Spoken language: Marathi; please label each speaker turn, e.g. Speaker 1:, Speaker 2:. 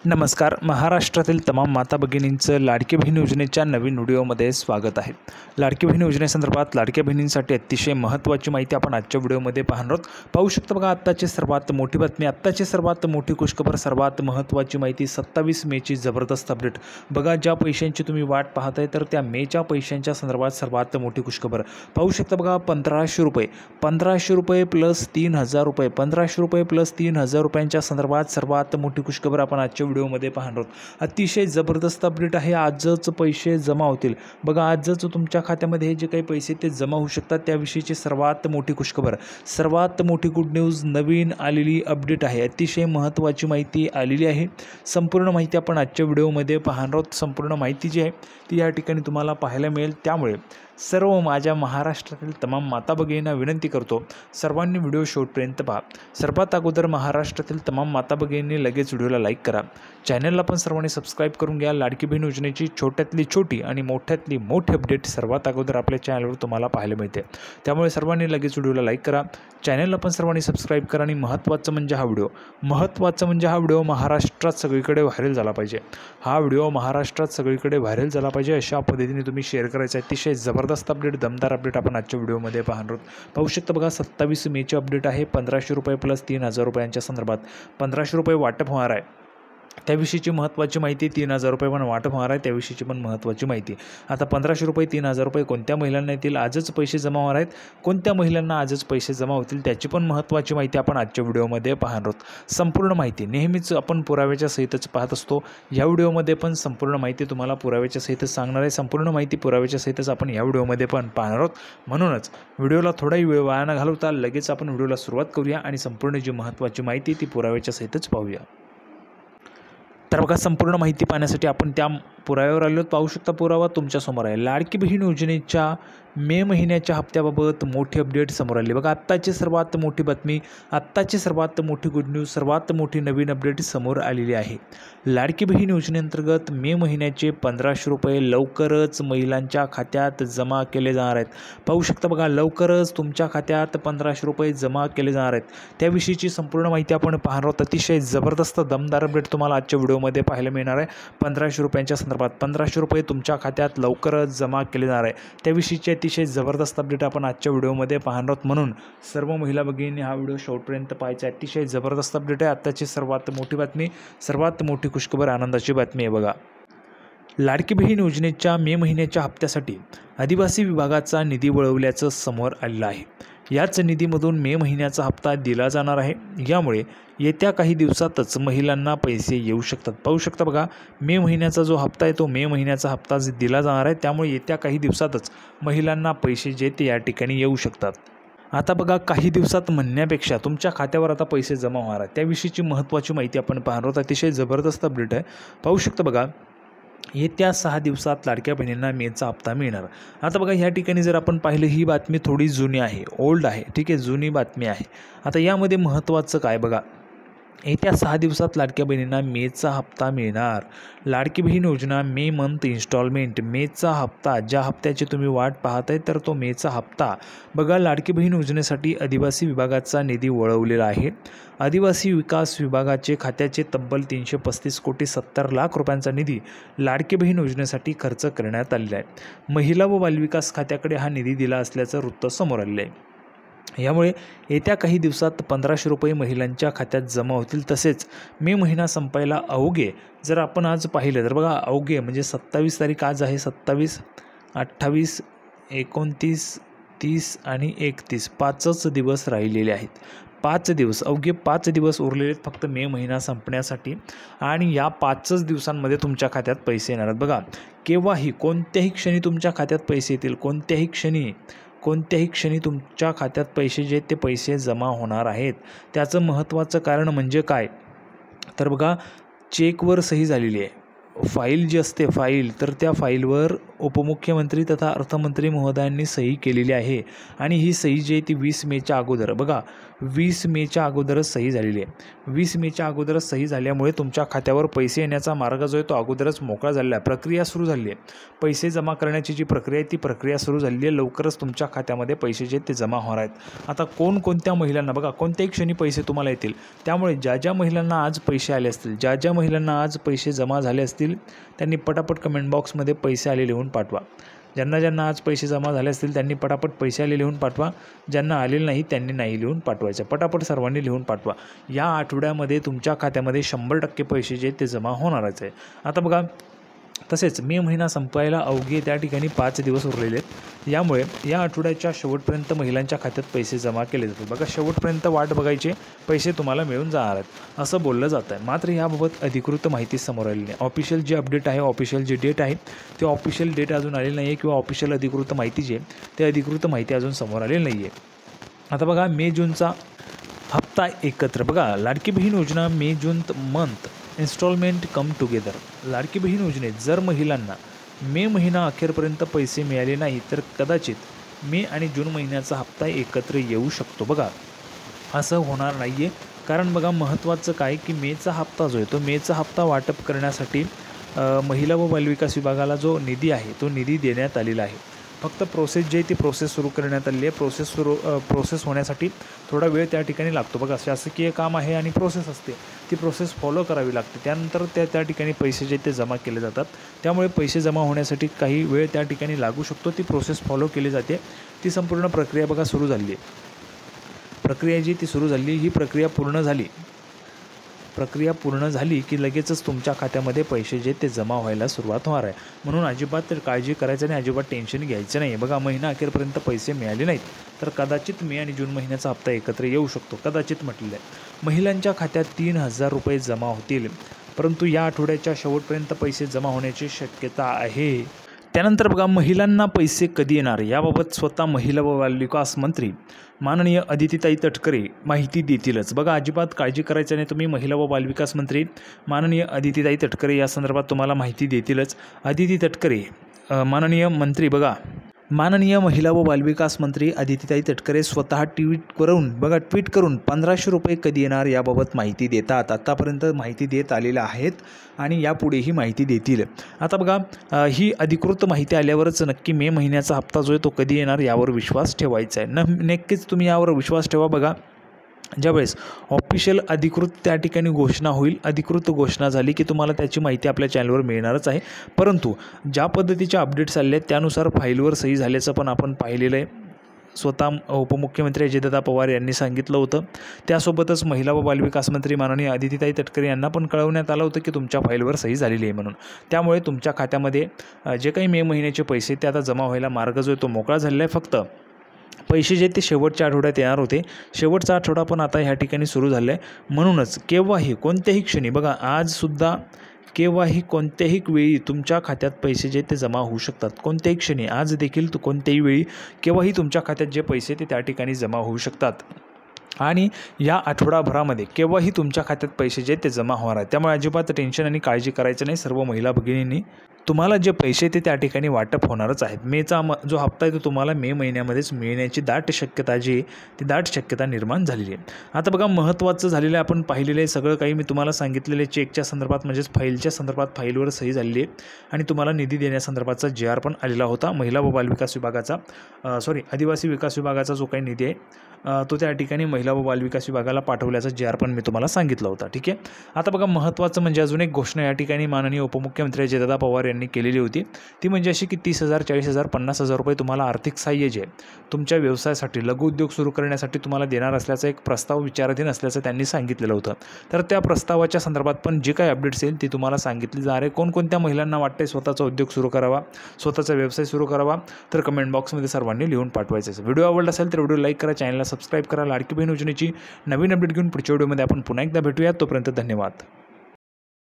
Speaker 1: नमस्कार. महाराष्ट्रातील तमाम माता भगिनींचं लाडकी बहीण योजनेच्या नवीन व्हिडिओमध्ये स्वागत आहे. लाडकी बहीण योजनेसंदर्भात लाडक्या बहिणींसाठी अतिशय महत्त्वाची माहिती आपण आजच्या व्हिडिओमध्ये पाहणार आहोत. पाहू शकता बघा, आत्ताची सर्वात मोठी बातमी, आत्ताची सर्वात मोठी खुशखबर, सर्वात महत्त्वाची माहिती, 27 मेची जबरदस्त अपडेट. बघा, ज्या पैशांची तुम्ही वाट पाहताय तर त्या मेच्या पैशांच्या संदर्भात सर्वात मोठी खुशखबर. पाहू शकता बघा, 1500 रुपये प्लस 3000 रुपये, 1500 रुपये प्लस 3000 रुपयांच्या संदर्भात सर्वात मोठी खुशखबर आपण आजच्या व्हिडिओमध्ये पाहणार आहोत. अतिशय जबरदस्त अपडेट आहे. आजच पैसे जमा होतील. बघा, आजच तुमच्या खात्यामध्ये हे जे काही पैसे ते जमा होऊ शकतात त्याविषयीची सर्वात मोठी खुशखबर, सर्वात मोठी गुड न्यूज, नवीन आलेली अपडेट आहे. अतिशय महत्त्वाची माहिती आलेली आहे. संपूर्ण माहिती आपण आजच्या व्हिडिओमध्ये पाहणार आहोत. संपूर्ण माहिती जी आहे ती या ठिकाणी तुम्हाला पाहायला मिळेल. त्यामुळे सर्व माझ्या महाराष्ट्रातील तमाम माता भगिनींना विनंती करतो, सर्वांनी व्हिडिओ शेवटपर्यंत पहा. सर्वात अगोदर महाराष्ट्रातील तमाम माता भगिनींनी लगेच व्हिडिओला लाईक करा. चॅनलला पण सर्वांनी सबस्क्राईब करून घ्या. लाडकी बहीण योजनेची छोट्यातली छोटी आणि मोठ्यातली मोठी अपडेट सर्वात अगोदर आपल्या चॅनलवर तुम्हाला पाहायला मिळते. त्यामुळे सर्वांनी लगेच व्हिडिओला लाईक करा. चॅनलला पण सर्वांनी सबस्क्राईब करा. आणि महत्त्वाचं म्हणजे हा व्हिडिओ महाराष्ट्रात सगळीकडे व्हायरल झाला पाहिजे. हा व्हिडिओ महाराष्ट्रात सगळीकडे व्हायरल झाला पाहिजे अशा पद्धतीने तुम्ही शेअर करायचं. अतिशय जबरदस्त अपडेट, दमदार अपडेट आपण आजच्या व्हिडिओमध्ये पाहणार आहोत. पाहू शकता बघा, 27 मेची अपडेट आहे. 1500 रुपये प्लस 3000 रुपयांच्या संदर्भात 1500 रुपये वाटप होणार आहे त्याविषयीची महत्त्वाची माहिती, 3000 रुपये पण वाटप होणार आहे त्याविषयीची पण महत्त्वाची माहिती. आता 1500 रुपये 3000 रुपये कोणत्या महिलांना येतील, आजच पैसे जमा होणार आहेत, कोणत्या महिलांना आजच पैसे जमा होतील त्याची पण महत्त्वाची माहिती आपण आजच्या व्हिडिओमध्ये पाहणार आहोत. संपूर्ण माहिती नेहमीच आपण पुराव्याच्या सहितच पाहत असतो. या व्हिडिओमध्ये पण संपूर्ण माहिती तुम्हाला पुराव्याच्या सहितच सांगणार आहे. संपूर्ण माहिती पुराव्याच्या सहितच आपण या व्हिडिओमध्ये पण पाहणार आहोत. म्हणूनच व्हिडिओला थोडाही वेळ वाया न घालवता लगेच आपण व्हिडिओला सुरुवात करूया आणि संपूर्ण जी महत्त्वाची माहिती ती पुराव्याच्या सहितच पाहूया. तर बघा, संपूर्ण माहिती पाहण्यासाठी आपण त्या पुराव्यावर आलो. पाहू शकता, पुरावा तुमच्यासमोर आहे. लाडकी बहीण योजनेच्या मे महिन्याच्या हप्त्याबाबत मोठी अपडेट समोर आली. बघा, आत्ताची सर्वात मोठी बातमी, आत्ताची सर्वात मोठी गुड न्यूज, सर्वात मोठी नवीन अपडेट समोर आलेली आहे. लाडकी बहीण योजनेअंतर्गत मे महिन्याचे 1500 रुपये लवकरच महिलांच्या खात्यात जमा केले जाणार आहेत. पाहू शकता बघा, लवकरच तुमच्या खात्यात 1500 रुपये जमा केले जाणार आहेत. त्याविषयीची संपूर्ण माहिती आपण पाहणार आहोत. अतिशय जबरदस्त दमदार अपडेट तुम्हाला आजच्या व्हिडिओमध्ये पाहायला मिळणार आहे. 1500 रुपयांच्या संदर्भात 1500 रुपये तुमच्या खात्यात लवकरच जमा केले जाणार आहे त्याविषयीची अतिशय जबरदस्त अपडेट आपण आजच्या व्हिडिओमध्ये पाहणार आहोत. म्हणून सर्व महिला भगिनींनी हा व्हिडिओ शेवटपर्यंत पाहायचा. अतिशय जबरदस्त अपडेट आहे. आत्ताची सर्वात मोठी बातमी, सर्वात मोठी खुशखबर, आनंदाची बातमी आहे. बघा, लाडकी बहीण योजनेच्या मे महिन्याच्या हप्त्यासाठी आदिवासी विभागाचा निधी वळवल्याचं समोर आलेलं आहे. याच निधीमधून मे महिन्याचा हप्ता दिला जाणार आहे. यामुळे येत्या काही दिवसातच महिलांना पैसे येऊ शकतात. पाहू शकता बघा, मे महिन्याचा जो हप्ता आहे तो मे महिन्याचा हप्ता दिला जाणार आहे. त्यामुळे येत्या काही दिवसातच महिलांना पैसे जे ते या ठिकाणी येऊ शकतात. आता बघा, काही दिवसात म्हणण्यापेक्षा तुमच्या खात्यावर आता पैसे जमा होणार आहेत त्याविषयीची महत्त्वाची माहिती आपण पाहणार आहोत. अतिशय जबरदस्त अपडेट आहे. पाहू शकता बघा, येत्या 6 दिवसात लाडक्या बहिणींना मेचा हप्ता मिळणार. आता बघा, ह्या ठिकाणी जर आपण पाहिलं, ही बातमी थोडी जुनी आहे, ओल्ड आहे, ठीक आहे, जुनी बातमी आहे. आता यामध्ये महत्त्वाचं काय बघा, येत्या 6 दिवसात लाडक्या बहिणींना मेचा हप्ता मिळणार. लाडकी Bahin Yojana May month instalment, मेचा हप्ता, ज्या हप्त्याची तुम्ही वाट पाहताय तर तो मेचा हप्ता. बघा, लाडकी बहीण योजनेसाठी आदिवासी विभागाचा निधी वळवलेला आहे. आदिवासी विकास विभागाचे खात्याचे तब्बल 335 कोटी 70 लाख रुपयांचा निधी लाडकी बहीण योजनेसाठी खर्च करण्यात आलेला आहे. महिला व बालविकास खात्याकडे हा निधी दिला असल्याचं वृत्त समोर आलेलं आहे. यामुळे येत्या काही दिवसात 1500 रुपये महिलांच्या खात्यात जमा होतील. तसेच मे महिना संपायला अवघे, जर आपण आज पाहिलं तर बघा, अवघे म्हणजे 27 तारीख आज आहे, 27, 28, 29, 30 आणि 31 5च दिवस राहिलेले आहेत. 5 दिवस, अवघे 5 दिवस उरलेले आहेत फक्त मे महिना संपण्यासाठी. आणि या 5च दिवसांमध्ये तुमच्या खात्यात पैसे येणार आहेत. बघा, केव्हाही कोणत्याही क्षणी तुमच्या खात्यात पैसे येतील. कोणत्याही क्षणी तुमच्या खात्यात पैसे जे ते पैसे जमा होणार आहेत. त्याचं महत्त्वाचं कारण म्हणजे काय तर बघा, चेकवर सही झालेली आहे. फाईल जी असते फाईल, तर त्या फाईलवर उपमुख्यमंत्री तथा अर्थमंत्री महोदयांनी सही केलेली आहे आणि ही सही जी आहे ती 20 मेच्या अगोदर, बघा 20 मेच्या अगोदरच सही झालेली आहे. 20 मेच्या अगोदरच सही झाल्यामुळे तुमच्या खात्यावर पैसे येण्याचा मार्ग जो आहे तो अगोदरच मोकळा झालेला आहे. प्रक्रिया सुरू झाली आहे. पैसे जमा करण्याची जी प्रक्रिया आहे ती प्रक्रिया सुरू झालेली आहे. लवकरच तुमच्या खात्यामध्ये पैसे जे ते जमा होणार आहेत. आता कोणकोणत्या महिलांना, बघा कोणत्याही क्षणी पैसे तुम्हाला येतील. त्यामुळे ज्या महिलांना आज पैसे आले असतील, ज्या महिलांना आज पैसे जमा झाले असतील त्यांनी पटापट कमेंट बॉक्समध्ये पैसे आले लिहून पाठवा. ज्यांना आज पैसे जमा झाले असतील त्यांनी पटापट पैसे आले लिहून पाठवा. ज्यांना आलेले नाही त्यांनी नाही लिहून पाठवायचं. पटापट सर्वांनी लिहून पाठवा. या आठवड्यामध्ये तुमच्या खात्यामध्ये 100% पैसे जे ते जमा होणारच आहे. आता बघा तसेच मे महिना संपायला अवघे त्या ठिकाणी 5 दिवस उरलेले आहेत. यामुळे या आठवड्याच्या शेवटपर्यंत महिलांच्या खात्यात पैसे जमा केले जातील. बघा शेवटपर्यंत वाट बघायचे, पैसे तुम्हाला मिळून जाणार आहेत असं बोललं जातं आहे. मात्र याबाबत अधिकृत माहिती समोर आलेली नाही. ऑफिशियल जी अपडेट आहे, ऑफिशियल जी डेट आहे ते ऑफिशियल डेट अजून आलेली नाही आहे किंवा ऑफिशियल अधिकृत माहिती जी आहे ते अधिकृत माहिती अजून समोर आलेली नाही आहे. आता बघा मे जूनचा हप्ता एकत्र, बघा Ladki Bahin Yojana May June month installment come together. Ladki Bahin योजनेत जर महिलांना मे महिना अखेरपर्यंत पैसे मिळाले नाही तर कदाचित मे आणि जून महिन्याचा हप्ता एकत्र येऊ शकतो. बघा असं होणार नाही आहे, कारण बघा महत्त्वाचं काय की मेचा हप्ता जो आहे तो मेचा हप्ता वाटप करण्यासाठी महिला व बालविकास विभागाला जो निधी आहे तो निधी देण्यात आलेला आहे. फक्त प्रोसेस जी आहे ती प्रोसेस सुरू करण्यात आली आहे. प्रोसेस होण्यासाठी थोडा वेळ त्या ठिकाणी लागतो. बघा शासकीय काम आहे आणि प्रोसेस असते, ती प्रोसेस फॉलो करावी लागते. त्यानंतर त्या ठिकाणी पैसे जे ते जमा केले जातात. त्यामुळे पैसे जमा होण्यासाठी काही वेळ त्या ठिकाणी लागू शकतो. ती प्रोसेस फॉलो केली जाते. ती संपूर्ण प्रक्रिया बघा सुरू झाली आहे. प्रक्रिया जी ती सुरू झाली, ही प्रक्रिया पूर्ण झाली की लगेचच तुमच्या खात्यामध्ये पैसे जे ते जमा व्हायला सुरुवात होणार आहे. म्हणून अजिबात काळजी करायचं नाही, अजिबात टेन्शन घ्यायचं नाही. बघा महिना अखेरपर्यंत पैसे मिळाले नाहीत तर कदाचित मे आणि जून महिन्याचा हप्ता एकत्र येऊ शकतो. कदाचित म्हटलेलं आहे. महिलांच्या खात्यात 3000 रुपये जमा होतील, परंतु या आठवड्याच्या शेवटपर्यंत पैसे जमा होण्याची शक्यता आहे. त्यानंतर बघा महिलांना पैसे कधी येणार याबाबत स्वतः महिला व बालविकास मंत्री माननीय अदितीताई तटकरे माहिती देतीलच. बघा अजिबात काळजी करायचं नाही. तुम्ही महिला व बालविकास मंत्री माननीय अदितीताई तटकरे या संदर्भात तुम्हाला माहिती देतीलच. अदिती तटकरे माननीय मंत्री, बघा माननीय महिला व बालविकास मंत्री अदितीताई तटकरे स्वतः ट्विट करून 1500 रुपये कधी येणार याबाबत माहिती देतात. आत्तापर्यंत माहिती देत आलेल्या आहेत आणि यापुढेही माहिती देतील. आता बघा ही अधिकृत माहिती आल्यावरच नक्की मे महिन्याचा हप्ता जो आहे तो कधी येणार यावर विश्वास ठेवायचा आहे. नक्कीच तुम्ही यावर विश्वास ठेवा. बघा ज्यावेळेस ऑफिशियल अधिकृत त्या ठिकाणी घोषणा होईल, अधिकृत घोषणा झाली की तुम्हाला त्याची माहिती आपल्या चॅनलवर मिळणारच आहे. परंतु ज्या पद्धतीच्या अपडेट्स आले आहेत त्यानुसार फाईलवर सही झाल्याचं पण आपण पाहिलेलं आहे. स्वतः उपमुख्यमंत्री अजितदादा पवार यांनी सांगितलं होतं. त्यासोबतच महिला व बालविकास मंत्री माननीय अदितीताई तटकरे यांना पण कळवण्यात आलं होतं की तुमच्या फाईलवर सही झालेली आहे म्हणून. त्यामुळे तुमच्या खात्यामध्ये जे काही मे महिन्याचे पैसे ते आता जमा व्हायला मार्ग जो आहे तो मोकळा झालेला आहे. फक्त पैसे जे ते शेवटच्या आठवड्यात येणार होते, शेवटचा आठवडा पण आता ह्या ठिकाणी सुरू झाला आहे. म्हणूनच केव्हाही कोणत्याही क्षणी, बघा आजसुद्धा केव्हाही कोणत्याही वेळी तुमच्या खात्यात पैसे जे ते जमा होऊ शकतात. कोणत्याही क्षणी, आज देखील कोणत्याही वेळी केव्हाही तुमच्या खात्यात जे पैसे ते त्या ठिकाणी जमा होऊ शकतात. आणि या आठवडाभरामध्ये केव्हाही तुमच्या खात्यात पैसे जे ते जमा होणार आहेत. त्यामुळे अजिबात टेन्शन आणि काळजी करायचं नाही. सर्व महिला भगिनींनी तुम्हाला जे पैसे ते त्या ठिकाणी वाटप होणारच आहेत. मेचा जो हप्ता आहे तो तुम्हाला मे महिन्यामध्येच मिळण्याची दाट शक्यता जी ती दाट शक्यता निर्माण झालेली आहे. आता बघा महत्त्वाचं झालेलं आहे, आपण पाहिलेलं आहे सगळं काही मी तुम्हाला सांगितलेले चेकच्या संदर्भात म्हणजेच फाईलच्या संदर्भात फाईलवर सही झालेली आहे आणि तुम्हाला निधी देण्यासंदर्भातचा JR पण आलेला होता. महिला व बालविकास विभागाचा आदिवासी विकास विभागाचा जो काही निधी आहे तो त्या ठिकाणी महिला व बालविकास विभागाला पाठवल्याचा JR पण मी तुम्हाला सांगितलं होतं. ठीक आहे. आता बघा महत्त्वाचं म्हणजे अजून एक घोषणा या ठिकाणी माननीय उपमुख्यमंत्री अजितदादा पवार यांनी केलेली होती. ती म्हणजे अशी की 30,000, 40,000, 50,000 रुपये तुम्हाला आर्थिक सहाय्य जे तुमच्या व्यवसायासाठी लघु उद्योग सुरू करण्यासाठी तुम्हाला देणार असल्याचा एक प्रस्ताव विचाराधीन असल्याचं त्यांनी सांगितलेलं होतं. तर त्या प्रस्तावाच्या संदर्भात पण जे काही अपडेट्स येईल ती तुम्हाला सांगितली जाणार आहे. कोणकोणत्या महिलांना वाटते स्वतःचा उद्योग सुरू करावा, स्वतःचा व्यवसाय सुरू करावा, तर कमेंट बॉक्समध्ये सर्वांनी लिहून पाठवायचं. व्हिडिओ आवडला असेल तर व्हिडिओ लाईक करा, चॅनलला सबस्क्राईब करा. लाडकी बहीण योजनेची नवीन अपडेट घेऊन पुढच्या व्हिडिओमध्ये आपण पुन्हा एकदा भेटूयात. तोपर्यंत धन्यवाद.